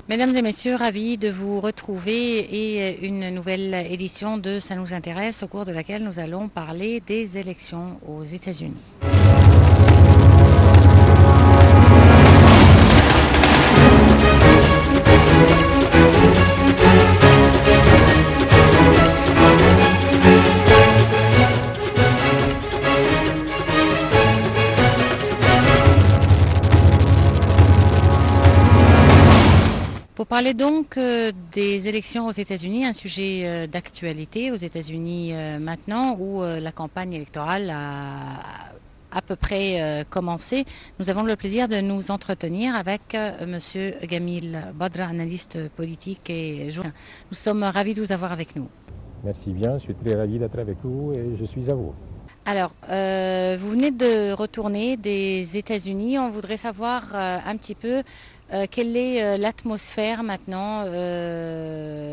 Mesdames et messieurs, ravis de vous retrouver et une nouvelle édition de Ça nous intéresse au cours de laquelle nous allons parler des élections aux États-Unis. Pour parler donc des élections aux États-Unis, un sujet d'actualité aux États-Unis maintenant où la campagne électorale a à peu près commencé, nous avons le plaisir de nous entretenir avec Monsieur Gamil Badra, analyste politique et journaliste. Nous sommes ravis de vous avoir avec nous. Merci bien, je suis très ravi d'être avec vous et je suis à vous. Alors, vous venez de retourner des États-Unis. On voudrait savoir un petit peu quelle est l'atmosphère maintenant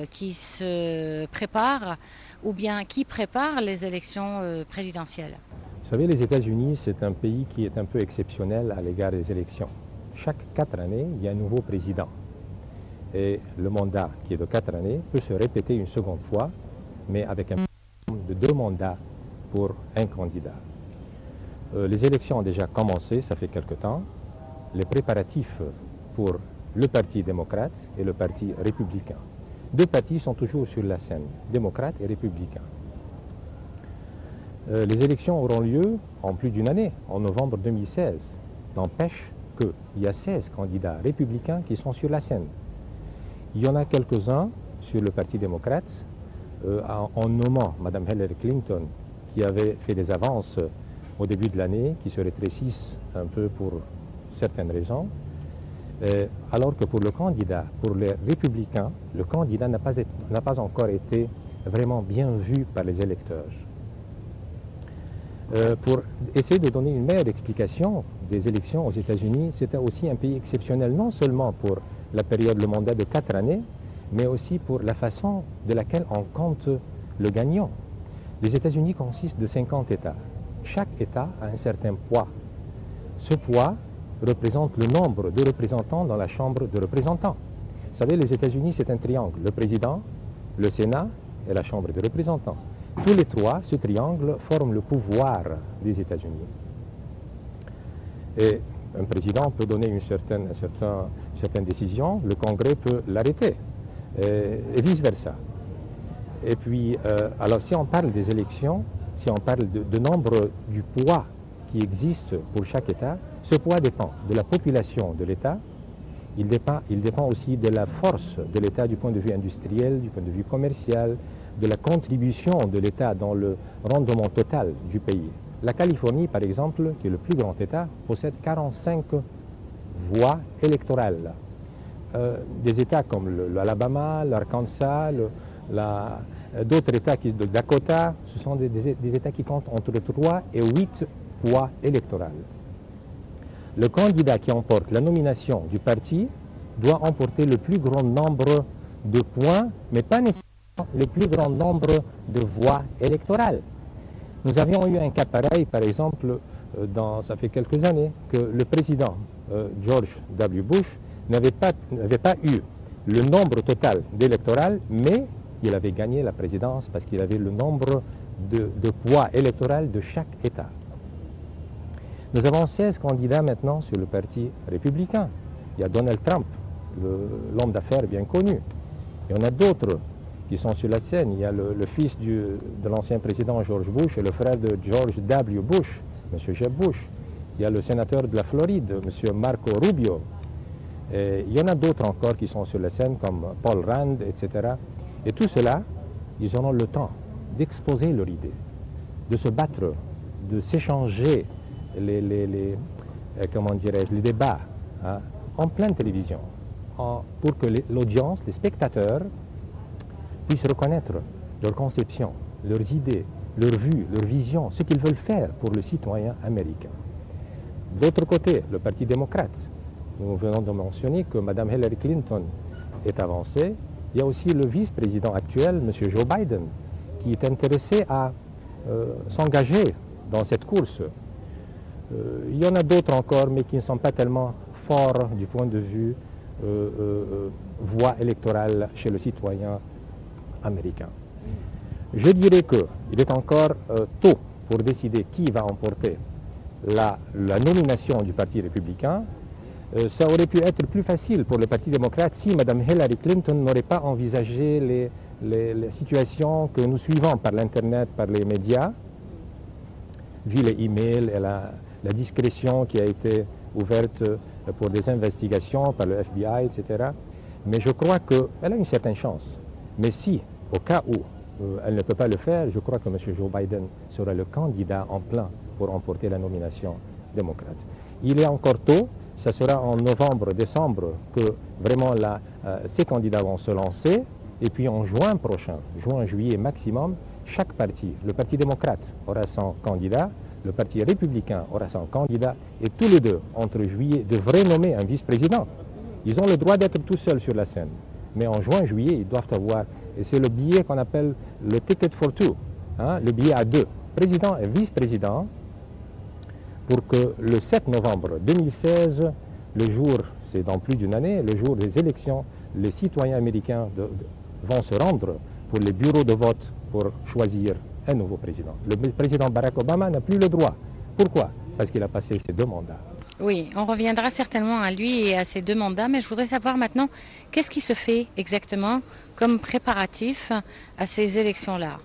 qui se prépare ou bien qui prépare les élections présidentielles? Vous savez, les États-Unis, c'est un pays qui est un peu exceptionnel à l'égard des élections. Chaque 4 années, il y a un nouveau président. Et le mandat, qui est de 4 années, peut se répéter une seconde fois, mais avec un minimum de 2 mandats pour un candidat. Les élections ont déjà commencé, ça fait quelque temps. Les préparatifs pour le Parti démocrate et le Parti républicain. Deux partis sont toujours sur la scène, démocrates et républicains. Les élections auront lieu en plus d'une année, en novembre 2016. N'empêche qu'il y a 16 candidats républicains qui sont sur la scène. Il y en a quelques-uns sur le Parti démocrate, en nommant Mme Hillary Clinton, qui avait fait des avances au début de l'année, qui se rétrécissent un peu pour certaines raisons, alors que pour le candidat, pour les républicains, le candidat n'a pas encore été vraiment bien vu par les électeurs. Pour essayer de donner une meilleure explication des élections aux États-Unis, c'était aussi un pays exceptionnel, non seulement pour la période, le mandat de 4 années, mais aussi pour la façon de laquelle on compte le gagnant. Les États-Unis consistent de 50 États. Chaque État a un certain poids. Ce poids représente le nombre de représentants dans la Chambre de représentants. Vous savez, les États-Unis, c'est un triangle. Le président, le Sénat et la Chambre de représentants. Tous les trois, ce triangle, forment le pouvoir des États-Unis. Et un président peut donner une certaine décision, le Congrès peut l'arrêter, et vice-versa. Et puis, alors si on parle des élections, si on parle de nombre du poids qui existe pour chaque État, ce poids dépend de la population de l'État, il dépend aussi de la force de l'État du point de vue industriel, du point de vue commercial, de la contribution de l'État dans le rendement total du pays. La Californie, par exemple, qui est le plus grand État, possède 45 voix électorales. Des États comme l'Alabama, l'Arkansas, d'autres États, le Dakota, ce sont des États qui comptent entre 3 et 8 voix électorales. Le candidat qui emporte la nomination du parti doit emporter le plus grand nombre de points, mais pas nécessairement le plus grand nombre de voix électorales. Nous avions eu un cas pareil, par exemple, ça fait quelques années, que le président George W. Bush n'avait pas eu le nombre total d'électorales, mais il avait gagné la présidence parce qu'il avait le nombre de poids électoraux de chaque État. Nous avons 16 candidats maintenant sur le Parti républicain. Il y a Donald Trump, l'homme d'affaires bien connu. Il y en a d'autres qui sont sur la scène. Il y a le fils de l'ancien président George Bush et le frère de George W. Bush, M. Jeb Bush. Il y a le sénateur de la Floride, M. Marco Rubio. Et il y en a d'autres encore qui sont sur la scène, comme Paul Rand, etc. Et tout cela, ils auront le temps d'exposer leur idée, de se battre, de s'échanger les débats en pleine télévision, pour que l'audience, les spectateurs, puissent reconnaître leurs conceptions, leurs idées, leurs vues, leurs visions, ce qu'ils veulent faire pour le citoyen américain. D'autre côté, le Parti démocrate. Nous venons de mentionner que Mme Hillary Clinton est avancée. Il y a aussi le vice-président actuel, M. Joe Biden, qui est intéressé à s'engager dans cette course. Il y en a d'autres encore, mais qui ne sont pas tellement forts du point de vue voix électorale chez le citoyen américain. Je dirais qu'il est encore tôt pour décider qui va emporter la nomination du Parti républicain. Ça aurait pu être plus facile pour le Parti démocrate si Mme Hillary Clinton n'aurait pas envisagé les situations que nous suivons par l'Internet, par les médias, vu les emails et la discrétion qui a été ouverte pour des investigations par le FBI, etc. Mais je crois qu'elle a une certaine chance. Mais si, au cas où elle ne peut pas le faire, je crois que M. Joe Biden sera le candidat en plein pour remporter la nomination démocrate. Il est encore tôt, ça sera en novembre, décembre que vraiment ces candidats vont se lancer. Et puis en juin prochain, juin, juillet maximum, chaque parti, le Parti démocrate aura son candidat, le Parti républicain aura son candidat, et tous les deux, entre juillet, devraient nommer un vice-président. Ils ont le droit d'être tout seuls sur la scène. Mais en juin, juillet, ils doivent avoir, et c'est le billet qu'on appelle le ticket for two, hein, le billet à deux, président et vice-président, pour que le 7 novembre 2016, le jour, c'est dans plus d'une année, le jour des élections, les citoyens américains vont se rendre pour les bureaux de vote pour choisir un nouveau président. Le président Barack Obama n'a plus le droit. Pourquoi? Parce qu'il a passé ses 2 mandats. Oui, on reviendra certainement à lui et à ses 2 mandats, mais je voudrais savoir maintenant, qu'est-ce qui se fait exactement comme préparatif à ces élections-là?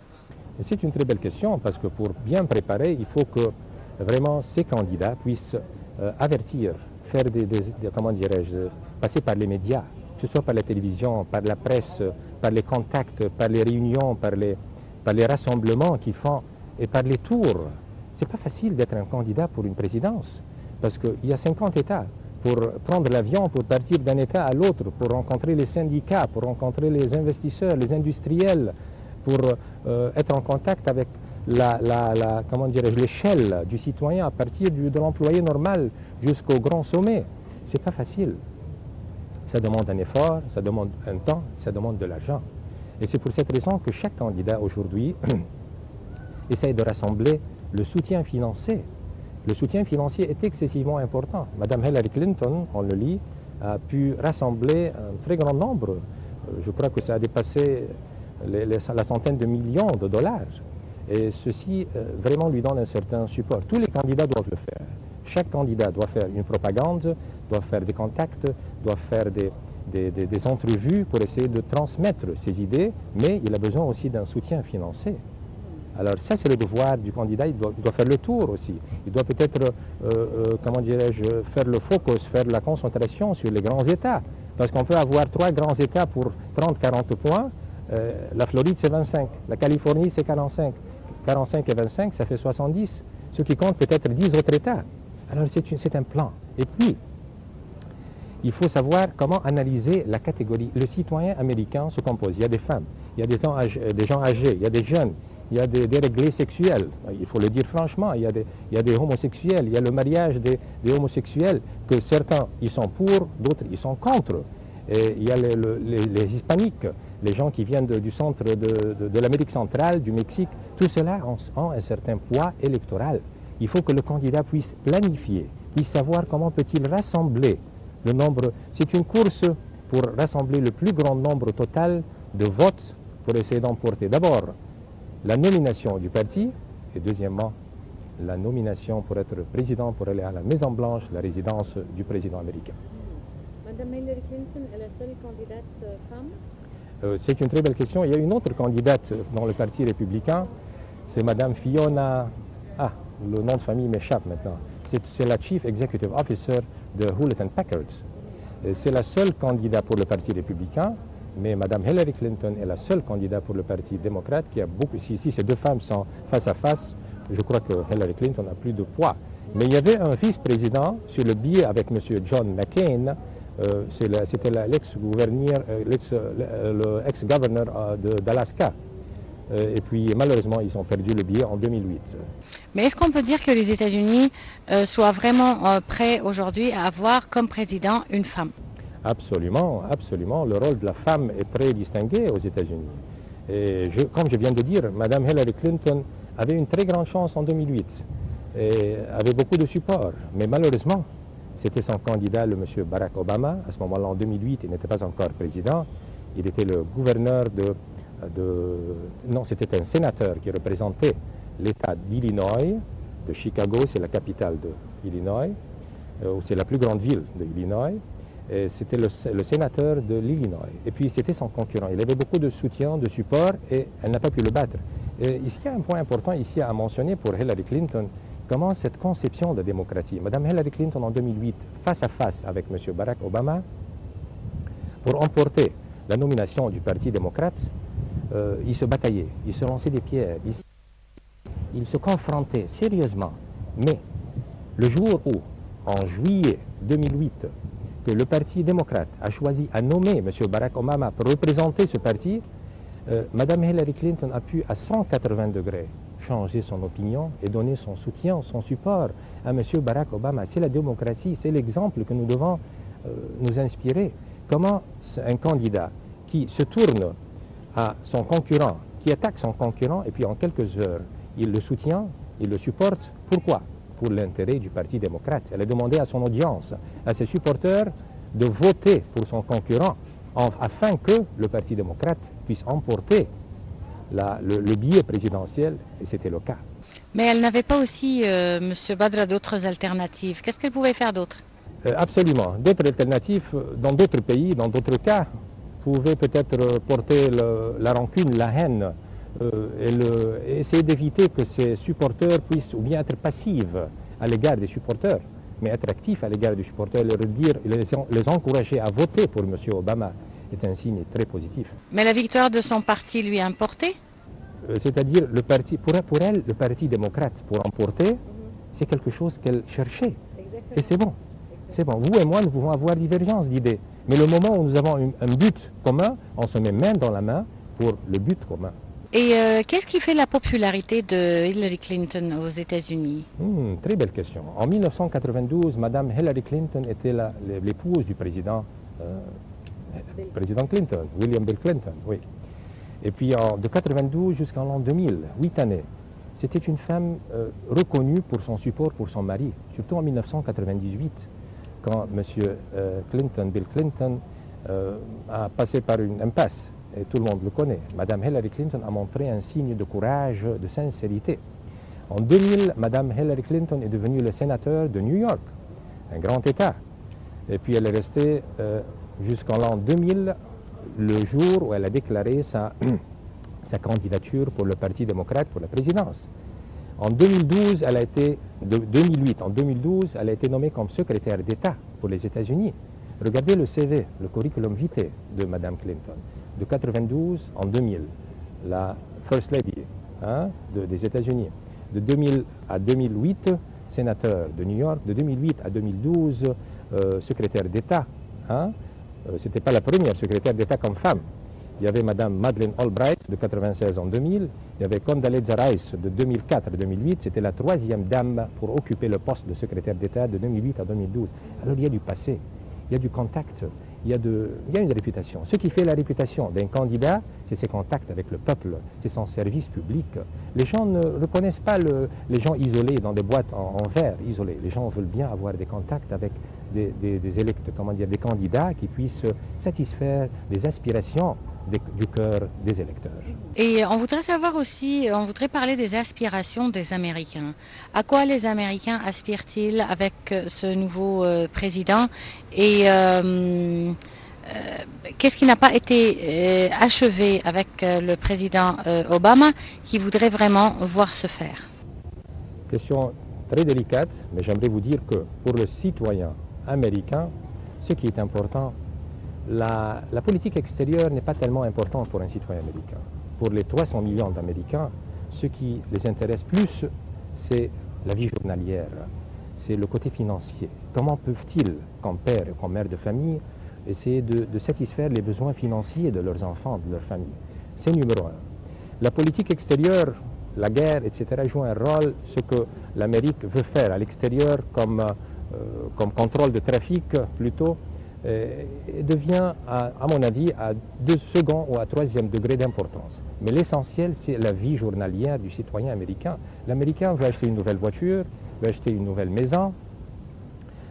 C'est une très belle question, parce que pour bien préparer, il faut que vraiment ces candidats puissent avertir, faire comment dirais-je, passer par les médias, que ce soit par la télévision, par la presse, par les contacts, par les réunions, par les rassemblements qu'ils font et par les tours. Ce n'est pas facile d'être un candidat pour une présidence, parce qu'il y a 50 États. Pour prendre l'avion, pour partir d'un État à l'autre, pour rencontrer les syndicats, pour rencontrer les investisseurs, les industriels, pour être en contact avec comment dirais-je, l'échelle du citoyen à partir de l'employé normal jusqu'au grand sommet. Ce n'est pas facile. Ça demande un effort, ça demande un temps, ça demande de l'argent. Et c'est pour cette raison que chaque candidat aujourd'hui essaye de rassembler le soutien financier. Le soutien financier est excessivement important. Madame Hillary Clinton, on le lit, a pu rassembler un très grand nombre. Je crois que ça a dépassé la centaine de millions de dollars. Et ceci vraiment lui donne un certain support. Tous les candidats doivent le faire. Chaque candidat doit faire une propagande, doit faire des contacts, doit faire des entrevues pour essayer de transmettre ses idées, mais il a besoin aussi d'un soutien financier. Alors ça, c'est le devoir du candidat, il doit faire le tour aussi. Il doit peut-être, comment dirais-je, faire le focus, faire la concentration sur les grands États. Parce qu'on peut avoir 3 grands États pour 30-40 points. La Floride, c'est 25. La Californie, c'est 45. 45 et 25, ça fait 70. Ce qui compte peut-être 10 autres États. Alors c'est un plan. Et puis, il faut savoir comment analyser la catégorie. Le citoyen américain se compose. Il y a des femmes, il y a des gens âgés, il y a des jeunes, il y a des déréglés sexuels. Il faut le dire franchement, il y a des homosexuels, il y a le mariage des homosexuels, que certains ils sont pour, d'autres ils sont contre. Et il y a les hispaniques, les gens qui viennent du centre de l'Amérique centrale, du Mexique. Tout cela ont un certain poids électoral. Il faut que le candidat puisse planifier, puisse savoir comment peut-il rassembler le nombre. C'est une course pour rassembler le plus grand nombre total de votes pour essayer d'emporter d'abord la nomination du parti et deuxièmement la nomination pour être président, pour aller à la Maison Blanche, la résidence du président américain. Madame Hillary Clinton est la seule candidate femme? C'est une très belle question. Il y a une autre candidate dans le Parti républicain, c'est Madame Fiona... Ah, le nom de famille m'échappe maintenant. C'est la Chief Executive Officer de Hewlett Packard. C'est la seule candidate pour le Parti républicain, mais Mme Hillary Clinton est la seule candidate pour le Parti démocrate qui a beaucoup... Si ces 2 femmes sont face à face, je crois que Hillary Clinton a plus de poids. Mais il y avait un vice-président sur le billet avec M. John McCain. C'était l'ex-gouverneur d'Alaska. Et puis malheureusement, ils ont perdu le billet en 2008. Mais est-ce qu'on peut dire que les États-Unis soient vraiment prêts aujourd'hui à avoir comme président une femme? Absolument, absolument. Le rôle de la femme est très distingué aux États-Unis. Et comme je viens de dire, Mme Hillary Clinton avait une très grande chance en 2008 et avait beaucoup de support. Mais malheureusement, C'était son candidat, le monsieur Barack Obama. À ce moment-là, en 2008, il n'était pas encore président. Il était le gouverneur non, c'était un sénateur qui représentait l'État d'Illinois, de Chicago, c'est la capitale de l'Illinois, c'est la plus grande ville de l'Illinois. C'était le sénateur de l'Illinois. Et puis c'était son concurrent. Il avait beaucoup de soutien, de support, et elle n'a pas pu le battre. Et ici, il y a un point important ici à mentionner pour Hillary Clinton, comment cette conception de démocratie. Madame Hillary Clinton, en 2008, face à face avec M. Barack Obama, pour emporter la nomination du Parti démocrate, ils se bataillaient, ils se lançaient des pierres, ils se confrontaient sérieusement. Mais le jour où, en juillet 2008, que le Parti démocrate a choisi à nommer M. Barack Obama pour représenter ce parti, Mme Hillary Clinton a pu à 180 degrés changer son opinion et donner son soutien, son support à M. Barack Obama. C'est la démocratie, c'est l'exemple que nous devons nous inspirer. Comment un candidat qui se tourne à son concurrent, qui attaque son concurrent, et puis en quelques heures, il le soutient, il le supporte. Pourquoi? Pour l'intérêt du Parti démocrate. Elle a demandé à son audience, à ses supporters, de voter pour son concurrent afin que le Parti démocrate puisse emporter le billet présidentiel, et c'était le cas. Mais elle n'avait pas aussi, M. Badra, d'autres alternatives. Qu'est-ce qu'elle pouvait faire d'autre? Absolument. D'autres alternatives, dans d'autres pays, dans d'autres cas, pouvaient peut-être porter la rancune, la haine, et essayer d'éviter que ces supporters puissent ou bien être passifs à l'égard des supporters, mais être actifs à l'égard des supporters, leur dire, les encourager à voter pour M. Obama est un signe très positif. Mais la victoire de son parti lui importait? C'est-à-dire, pour elle, le Parti démocrate, pour emporter, c'est quelque chose qu'elle cherchait. Et c'est bon. C'est bon. Vous et moi, nous pouvons avoir divergence d'idées. Mais le moment où nous avons un but commun, on se met main dans la main pour le but commun. Et qu'est-ce qui fait la popularité de Hillary Clinton aux États-Unis? Très belle question. En 1992, Mme Hillary Clinton était l'épouse du président Clinton, William Bill Clinton, oui. Et puis de 1992 jusqu'en l'an 2000, 8 années, c'était une femme reconnue pour son support pour son mari, surtout en 1998, quand M. Bill Clinton, a passé par une impasse. Et tout le monde le connaît. Mme Hillary Clinton a montré un signe de courage, de sincérité. En 2000, Mme Hillary Clinton est devenue le sénateur de New York, un grand État. Et puis elle est restée jusqu'en l'an 2000, le jour où elle a déclaré sa candidature pour le Parti démocrate pour la présidence. En 2012, en 2012, elle a été nommée comme secrétaire d'État pour les États-Unis. Regardez le CV, le curriculum vitae de Mme Clinton. De 1992 en 2000, la First Lady des États-Unis. De 2000 à 2008, sénateur de New York. De 2008 à 2012, secrétaire d'État. Ce n'était pas la première secrétaire d'État comme femme. Il y avait Mme Madeleine Albright de 1996 en 2000. Il y avait Condoleezza Rice de 2004 à 2008. C'était la troisième dame pour occuper le poste de secrétaire d'État de 2008 à 2012. Alors il y a du passé, il y a du contact. Il y a une réputation. Ce qui fait la réputation d'un candidat, c'est ses contacts avec le peuple, c'est son service public. Les gens ne reconnaissent pas les gens isolés dans des boîtes en verre isolés. Les gens veulent bien avoir des contacts avec des candidats qui puissent satisfaire les aspirations du cœur des électeurs. Et on voudrait savoir aussi, on voudrait parler des aspirations des Américains. À quoi les Américains aspirent-ils avec ce nouveau président? Et qu'est-ce qui n'a pas été achevé avec le président Obama, qui voudrait vraiment voir se faire? Question très délicate, mais j'aimerais vous dire que pour le citoyen américain, ce qui est important, la politique extérieure n'est pas tellement importante pour un citoyen américain. Pour les 300 millions d'Américains, ce qui les intéresse plus, c'est la vie journalière, c'est le côté financier. Comment peuvent-ils, comme père et comme mère de famille, essayer de satisfaire les besoins financiers de leurs enfants, de leur famille? C'est numéro un. La politique extérieure, la guerre, etc., joue un rôle, ce que l'Amérique veut faire à l'extérieur comme contrôle de trafic plutôt, devient, à mon avis, à second ou à troisième degré d'importance. Mais l'essentiel, c'est la vie journalière du citoyen américain. L'Américain veut acheter une nouvelle voiture, veut acheter une nouvelle maison,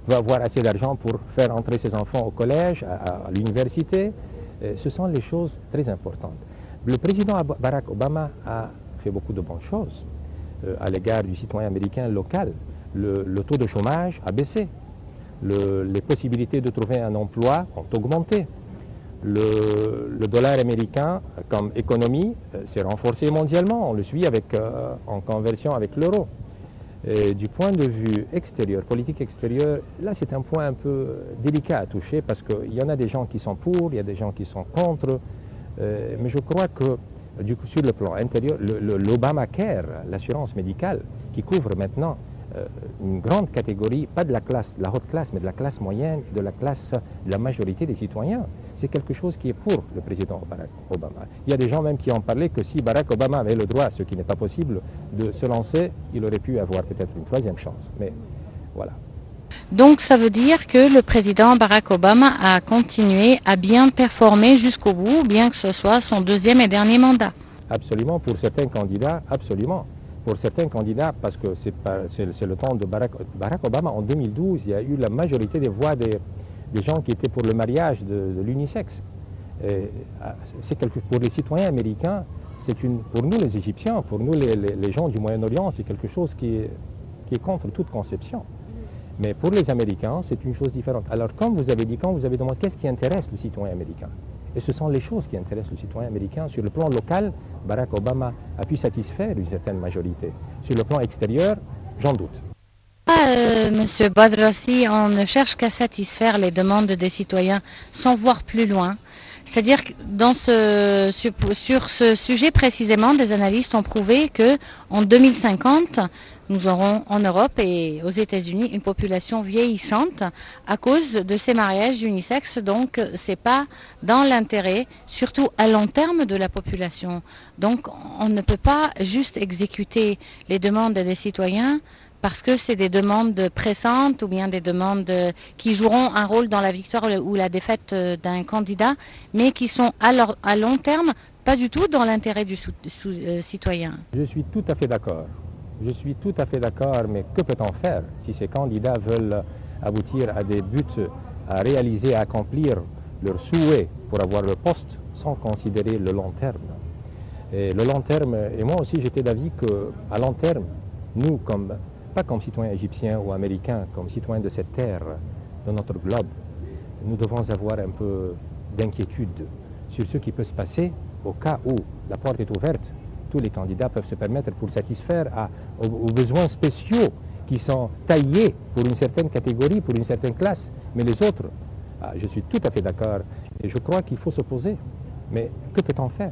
va avoir assez d'argent pour faire entrer ses enfants au collège, à l'université. Ce sont les choses très importantes. Le président Barack Obama a fait beaucoup de bonnes choses à l'égard du citoyen américain local. Le taux de chômage a baissé. Les possibilités de trouver un emploi ont augmenté. Le dollar américain comme économie s'est renforcé mondialement. On le suit en conversion avec l'euro. Du point de vue extérieur, politique extérieure, là c'est un point un peu délicat à toucher parce qu'il y en a des gens qui sont pour, il y a des gens qui sont contre. Mais je crois que du coup, sur le plan intérieur, l'Obamacare, l'assurance médicale, qui couvre maintenant une grande catégorie, pas de la haute classe, mais de la classe moyenne et de la majorité des citoyens. C'est quelque chose qui est pour le président Barack Obama. Il y a des gens même qui ont parlé que si Barack Obama avait le droit, ce qui n'est pas possible, de se lancer, il aurait pu avoir peut-être une troisième chance. Mais voilà. Donc ça veut dire que le président Barack Obama a continué à bien performer jusqu'au bout, bien que ce soit son deuxième et dernier mandat. Absolument, pour certains candidats, absolument. Pour certains candidats, parce que c'est le temps de Barack Obama, en 2012, il y a eu la majorité des voix des gens qui étaient pour le mariage de l'unisexe. Pour les citoyens américains, pour nous les Égyptiens, pour nous les gens du Moyen-Orient, c'est quelque chose qui est contre toute conception. Mais pour les Américains, c'est une chose différente. Alors, comme vous avez dit, quand vous avez demandé qu'est-ce qui intéresse le citoyen américain, et ce sont les choses qui intéressent le citoyen américain. Sur le plan local, Barack Obama a pu satisfaire une certaine majorité. Sur le plan extérieur, j'en doute. Monsieur Badrassi, on ne cherche qu'à satisfaire les demandes des citoyens sans voir plus loin. C'est-à-dire que sur ce sujet précisément, des analystes ont prouvé qu'en 2050, nous aurons en Europe et aux États-Unis une population vieillissante à cause de ces mariages unisexes. Donc, ce n'est pas dans l'intérêt, surtout à long terme, de la population. Donc, on ne peut pas juste exécuter les demandes des citoyens parce que c'est des demandes pressantes ou bien des demandes qui joueront un rôle dans la victoire ou la défaite d'un candidat, mais qui sont à long terme pas du tout dans l'intérêt du citoyen. Je suis tout à fait d'accord. Je suis tout à fait d'accord, mais que peut-on faire si ces candidats veulent aboutir à des buts à réaliser, à accomplir leurs souhaits pour avoir le poste sans considérer le long terme? Et le long terme, et moi aussi j'étais d'avis qu'à long terme, nous, pas comme citoyens égyptiens ou américains, comme citoyens de cette terre, de notre globe, nous devons avoir un peu d'inquiétude sur ce qui peut se passer au cas où la porte est ouverte. Tous les candidats peuvent se permettre pour satisfaire aux besoins spéciaux qui sont taillés pour une certaine catégorie, pour une certaine classe. Mais les autres, je suis tout à fait d'accord et je crois qu'il faut s'opposer. Mais que peut-on faire?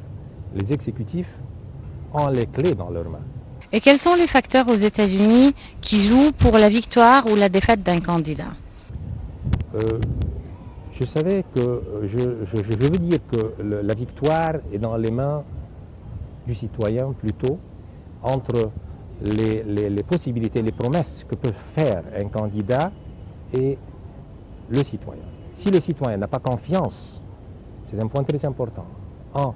Les exécutifs ont les clés dans leurs mains. Et quels sont les facteurs aux États-Unis qui jouent pour la victoire ou la défaite d'un candidat? Je savais que, je veux dire que la victoire est dans les mains du citoyen plutôt, entre les possibilités, les promesses que peut faire un candidat et le citoyen. Si le citoyen n'a pas confiance, c'est un point très important, en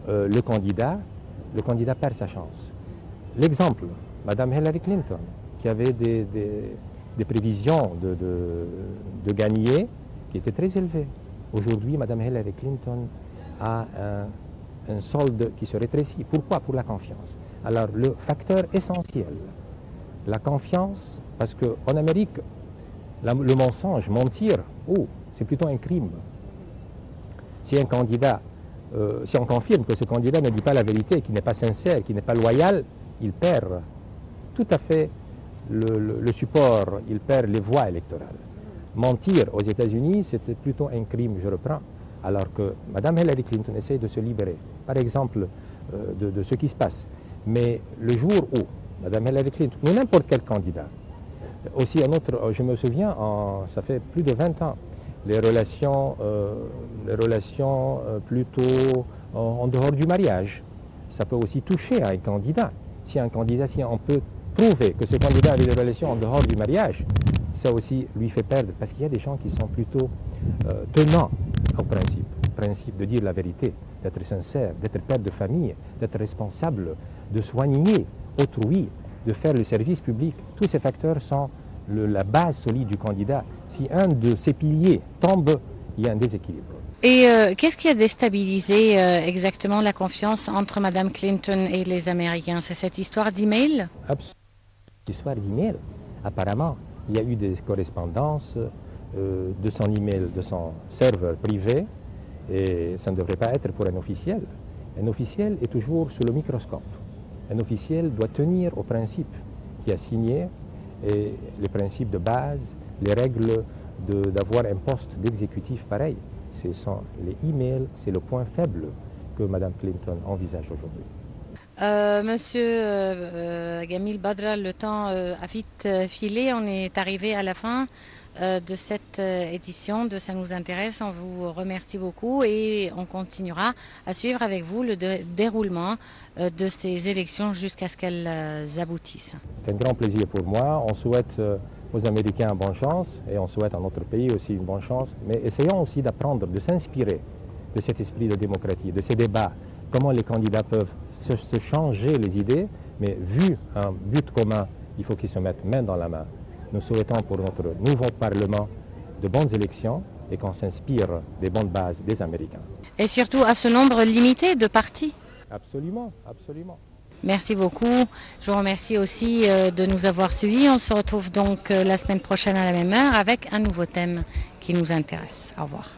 le candidat perd sa chance. L'exemple, Mme Hillary Clinton, qui avait des prévisions de gagner qui étaient très élevées. Aujourd'hui, Mme Hillary Clinton a un solde qui se rétrécit. Pourquoi? Pour la confiance. Alors, le facteur essentiel, la confiance, parce qu'en Amérique, le mensonge, mentir, c'est plutôt un crime. Si un candidat, si on confirme que ce candidat ne dit pas la vérité, qu'il n'est pas sincère, qu'il n'est pas loyal, il perd tout à fait le support, il perd les voix électorales. Mentir aux États-Unis, c'était plutôt un crime, je reprends, alors que Mme Hillary Clinton essaie de se libérer, par exemple, de ce qui se passe. Mais le jour où Mme Hillary Clinton, ou n'importe quel candidat, aussi un autre, je me souviens, ça fait plus de 20 ans, les relations plutôt en dehors du mariage, ça peut aussi toucher à un candidat. Si on peut prouver que ce candidat avait des relations en dehors du mariage, ça aussi lui fait perdre, parce qu'il y a des gens qui sont plutôt tenants au principe de dire la vérité, d'être sincère, d'être père de famille, d'être responsable, de soigner autrui, de faire le service public. Tous ces facteurs sont la base solide du candidat. Si un de ces piliers tombe, il y a un déséquilibre. Et qu'est-ce qui a déstabilisé exactement la confiance entre Mme Clinton et les Américains? C'est cette histoire d'email? Absolument. Histoire d'email. Apparemment, il y a eu des correspondances de son email, de son serveur privé, et ça ne devrait pas être pour un officiel. Un officiel est toujours sous le microscope. Un officiel doit tenir aux principes qu'il a signés, et les principes de base, les règles d'avoir un poste d'exécutif pareil. Ce sont les emails, c'est le point faible que Mme Clinton envisage aujourd'hui. Monsieur Gamil Badra, le temps a vite filé. On est arrivé à la fin de cette édition de Ça nous intéresse. On vous remercie beaucoup et on continuera à suivre avec vous le déroulement de ces élections jusqu'à ce qu'elles aboutissent. C'est un grand plaisir pour moi. On souhaite aux Américains bonne chance et on souhaite à notre pays aussi une bonne chance. Mais essayons aussi d'apprendre, de s'inspirer de cet esprit de démocratie, de ces débats. Comment les candidats peuvent se changer les idées, mais vu un but commun, il faut qu'ils se mettent main dans la main. Nous souhaitons pour notre nouveau Parlement de bonnes élections et qu'on s'inspire des bonnes bases des Américains. Et surtout à ce nombre limité de partis. Absolument, absolument. Merci beaucoup. Je vous remercie aussi de nous avoir suivis. On se retrouve donc la semaine prochaine à la même heure avec un nouveau thème qui nous intéresse. Au revoir.